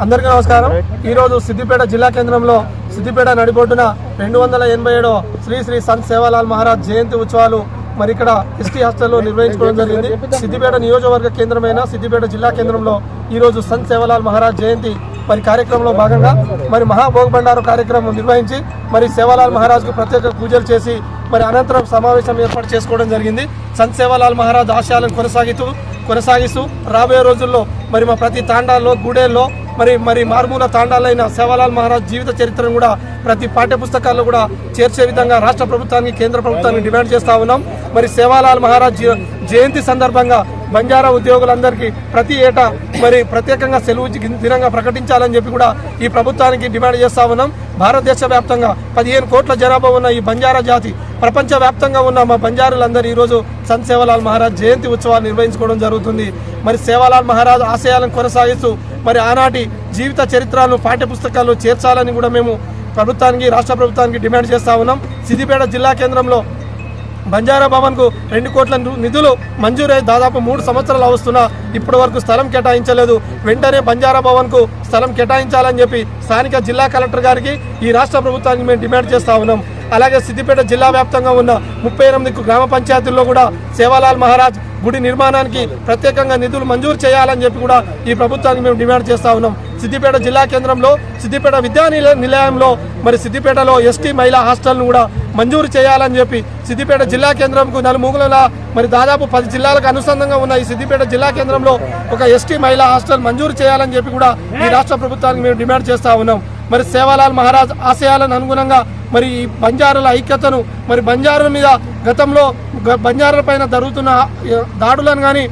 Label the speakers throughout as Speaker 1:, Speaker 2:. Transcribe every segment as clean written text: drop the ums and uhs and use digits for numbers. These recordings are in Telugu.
Speaker 1: అందరికీ నమస్కారం। ఈ రోజు సిద్దిపేట జిల్లా కేంద్రంలో సిద్దిపేట నడిబొడ్డున 287వ శ్రీ శ్రీ సంత్ సేవాలాల్ మహారాజ్ జయంతి ఉత్సవాలు మరి ఇక్కడ ఎస్టీ హాస్టల్లో నిర్వహించుకోవడం జరిగింది। సిద్దిపేట నియోజకవర్గ కేంద్రమైన సిద్దిపేట జిల్లా కేంద్రంలో ఈ రోజు సంత్ సేవాలాల్ మహారాజ్ జయంతి మరి కార్యక్రమంలో భాగంగా మరి మహాభోగ భండారు కార్యక్రమం నిర్వహించి మరి సేవాలాల్ మహారాజ్కు ప్రత్యేక పూజలు చేసి మరి అనంతరం సమావేశం ఏర్పాటు చేసుకోవడం జరిగింది। సంత్ సేవాలాల్ మహారాజ్ ఆశయాలను కొనసాగిస్తూ రాబోయే రోజుల్లో మరి మా ప్రతి తాండాల్లో గూడెల్లో మరి మారుమూల తాండాలైన సేవాలాల్ మహారాజ్ జీవిత చరిత్రను కూడా ప్రతి పాఠ్యపుస్తకాల్లో కూడా చేర్చే విధంగా రాష్ట్ర ప్రభుత్వానికి కేంద్ర ప్రభుత్వాన్ని డిమాండ్ చేస్తా ఉన్నాం। మరి సేవాలాల్ మహారాజ్ జయంతి సందర్భంగా బంజారా ఉద్యోగులందరికీ ప్రతి ఏటా మరి ప్రత్యేకంగా సెలవు దినంగా ప్రకటించాలని చెప్పి కూడా ఈ ప్రభుత్వానికి డిమాండ్ చేస్తా ఉన్నాం। భారతదేశ వ్యాప్తంగా 15 కోట్ల జనాభా ఉన్న ఈ బంజారా జాతి ప్రపంచ వ్యాప్తంగా ఉన్న మా బంజారులందరూ ఈరోజు సంత్ సేవాలాల్ మహారాజ్ జయంతి ఉత్సవాలు నిర్వహించుకోవడం జరుగుతుంది। మరి సేవాలాల్ మహారాజ్ ఆశయాలను కొనసాగిస్తూ మరి ఆనాటి జీవిత చరిత్రను పాఠ్యపుస్తకాల్లో చేర్చాలని కూడా మేము ప్రభుత్వానికి రాష్ట్ర ప్రభుత్వానికి డిమాండ్ చేస్తా ఉన్నాం। సిద్దిపేట జిల్లా కేంద్రంలో బంజారా భవన్కు 2 కోట్ల నిధులు మంజూరై దాదాపు 3 సంవత్సరాలు వస్తున్నా ఇప్పటి వరకు స్థలం కేటాయించలేదు। వెంటనే బంజారా భవన్కు స్థలం కేటాయించాలని చెప్పి స్థానిక జిల్లా కలెక్టర్ గారికి ఈ రాష్ట్ర ప్రభుత్వానికి మేము డిమాండ్ చేస్తా ఉన్నాం। అలాగే సిద్దిపేట జిల్లా వ్యాప్తంగా ఉన్న 38 గ్రామ పంచాయతీల్లో కూడా సేవాలాల్ మహారాజ్ గుడి నిర్మాణానికి ప్రత్యేకంగా నిధులు మంజూరు చేయాలని చెప్పి కూడా ఈ ప్రభుత్వానికి మేము డిమాండ్ చేస్తా ఉన్నాం। సిద్దిపేట జిల్లా కేంద్రంలో సిద్దిపేట విద్యా నిలయంలో మరి సిద్దిపేటలో ఎస్టీ మహిళా హాస్టల్ను కూడా మంజూరు చేయాలని చెప్పి సిద్దిపేట జిల్లా కేంద్రంకు నలుమూలలా మరి దాదాపు 10 జిల్లాలకు అనుసంధానంగా ఉన్న ఈ సిద్దిపేట జిల్లా కేంద్రంలో ఒక ఎస్టీ మహిళా హాస్టల్ మంజూరు చేయాలని చెప్పి కూడా ఈ రాష్ట్ర ప్రభుత్వానికి మేము డిమాండ్ చేస్తా ఉన్నాం। మరి సేవాలాల్ మహారాజ్ ఆశయాలను అనుగుణంగా మరి బంజారుల ఐక్యతను మరి బంజారుల మీద గతంలో బంజారుల పైన జరుగుతున్న దాడులను కానీ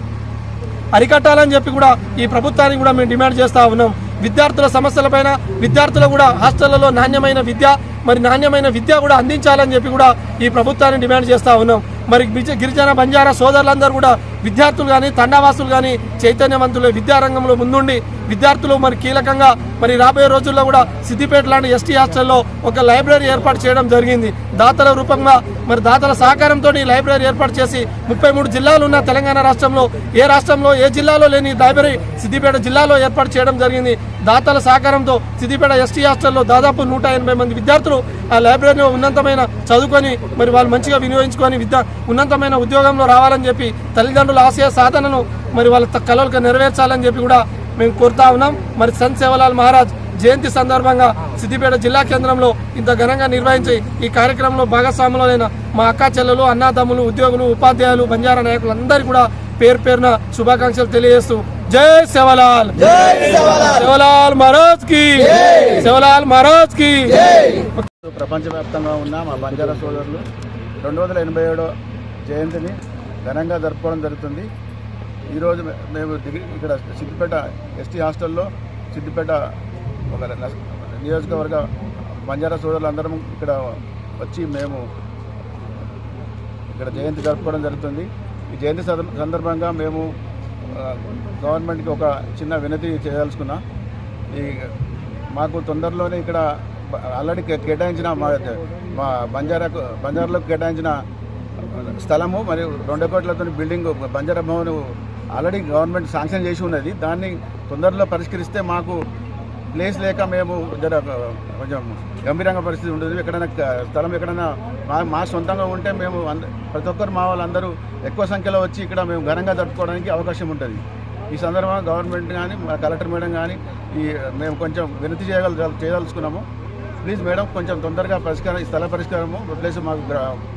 Speaker 1: అరికట్టాలని చెప్పి కూడా ఈ ప్రభుత్వానికి కూడా మేము డిమాండ్ చేస్తా ఉన్నాం। విద్యార్థుల సమస్యలపైన విద్యార్థులు కూడా హాస్టళ్లలో నాణ్యమైన విద్య కూడా అందించాలని చెప్పి కూడా ఈ ప్రభుత్వాన్ని డిమాండ్ చేస్తా ఉన్నాం। మరి గిరిజన బంజారా సోదరులందరూ కూడా విద్యార్థులు కానీ తండావాసులు కానీ చైతన్యవంతులు విద్యారంగంలో ముందుండి విద్యార్థులు మరి కీలకంగా మరి రాబోయే రోజుల్లో కూడా సిద్దిపేట లాంటి ఎస్టీ హాస్టల్లో ఒక లైబ్రరీ ఏర్పాటు చేయడం జరిగింది। దాతల రూపంగా మరి దాతల సహకారంతో ఈ లైబ్రరీ ఏర్పాటు చేసి 33 జిల్లాలు ఉన్న తెలంగాణ రాష్ట్రంలో ఏ జిల్లాలో లేని లైబ్రరీ సిద్దిపేట జిల్లాలో ఏర్పాటు చేయడం జరిగింది। దాతల సహకారంతో సిద్దిపేట ఎస్టీ హాస్టల్లో దాదాపు 180 మంది విద్యార్థులు ఆ లైబ్రరీలో ఉన్నతమైన చదువుకొని మరి వాళ్ళు మంచిగా వినియోగించుకొని ఉన్నతమైన ఉద్యోగంలో రావాలని చెప్పి తల్లిదండ్రుల ఆశయ సాధనను మరి వాళ్ళ కలలకు నెరవేర్చాలని చెప్పి కూడా మేము కోరుతా ఉన్నాం। మరి సంత్ సేవాలాల్ మహారాజ్ జయంతి సందర్భంగా సిద్దిపేట జిల్లా కేంద్రంలో ఇంత ఘనంగా నిర్వహించి ఈ కార్యక్రమంలో భాగస్వాములైన మా అక్కా చెల్లెలు అన్నాదమ్ములు ఉద్యోగులు ఉపాధ్యాయులు బంజారా నాయకులందరికీ కూడా పేరున శుభాకాంక్షలు తెలియజేస్తూ జై సేవాలాల్ సేవాలాల్ మహారాజ్ కి
Speaker 2: ప్రపంచవ్యాప్తంగా ఉన్న మా బంజారా సోదరులు 287వ జయంతిని ఘనంగా జరుపుకోవడం జరుగుతుంది। ఈరోజు మేము ఇక్కడ సిద్దిపేట ఎస్టీ హాస్టల్లో సిద్దిపేట ఒక నియోజకవర్గ బంజారా సోదరులు అందరం ఇక్కడ వచ్చి మేము ఇక్కడ జయంతి జరుపుకోవడం జరుగుతుంది। ఈ జయంతి సందర్భంగా మేము గవర్నమెంట్కి ఒక చిన్న వినతి చేయదలుచుకున్నాం। మాకు తొందరలోనే ఇక్కడ ఆల్రెడీ కేటాయించిన మా బంజారాలకు కేటాయించిన స్థలము మరియు 2 కోట్లతో building Banjara Bhavan already government sanction చేసి ఉన్నది। దాన్ని తొందరలో పరిష్కరిస్తే మాకు ప్లేస్ లేక మేము కొంచెం గంభీరంగా పరిస్థితి ఉంటుంది। ఎక్కడైనా స్థలం ఎక్కడైనా మా సొంతంగా ఉంటే మేము ప్రతి ఒక్కరు మా వాళ్ళందరూ ఎక్కువ సంఖ్యలో వచ్చి ఇక్కడ మేము ఘనంగా జరుపుకోవడానికి అవకాశం ఉంటుంది। ఈ సందర్భంగా గవర్నమెంట్ కానీ మా కలెక్టర్ మేడం కానీ మేము కొంచెం వినతి చేయదలుచుకున్నాము। ప్లీజ్ మేడం కొంచెం తొందరగా స్థల పరిష్కారము ప్లస్ మాకు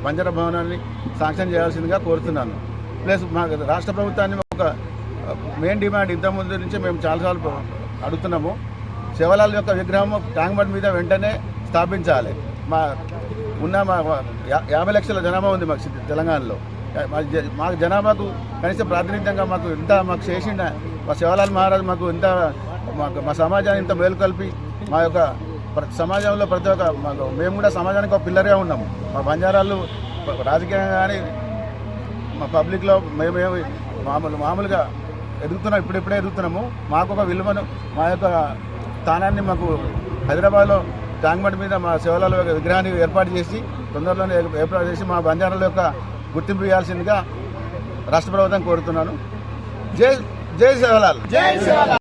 Speaker 2: బంజారా భవనాన్ని శాంక్షన్ చేయాల్సిందిగా కోరుతున్నాను। ప్లస్ మా రాష్ట్ర ప్రభుత్వాన్ని ఒక మెయిన్ డిమాండ్ ఇంతకుముందు నుంచి మేము చాలాసార్లు అడుగుతున్నాము। సేవాలాల్ యొక్క విగ్రహం ట్యాంక్ బండ్ మీద వెంటనే స్థాపించాలి। మా 50 లక్షల జనాభా ఉంది మాకు తెలంగాణలో। మా జనాభాకు కనీసం ప్రాతినిధ్యంగా మాకు చేసిన మా సేవాలాల్ మహారాజ్ మా సమాజాన్ని ఇంత మేలుకొల్పి మా యొక్క సమాజంలో ప్రతి ఒక్క మేము కూడా సమాజానికి ఒక పిల్లర్గా ఉన్నాము। మా బంజారాలు రాజకీయంగా కానీ మా పబ్లిక్లో మేమేమి మామూలుగా ఎదుగుతున్నాం, ఇప్పుడే ఎదుగుతున్నాము। మాకు ఒక విలువను మా యొక్క స్థానాన్ని మాకు హైదరాబాద్లో ట్యాంక్ బండ్ మీద మా సేవాలాల్ విగ్రహాన్ని ఏర్పాటు చేసి తొందరలోనే ఏర్పాటు చేసి మా బంజారాల యొక్క గుర్తింపు ఇవ్వాల్సిందిగా రాష్ట్ర ప్రభుత్వం కోరుతున్నాను। జై సేవాలాల్।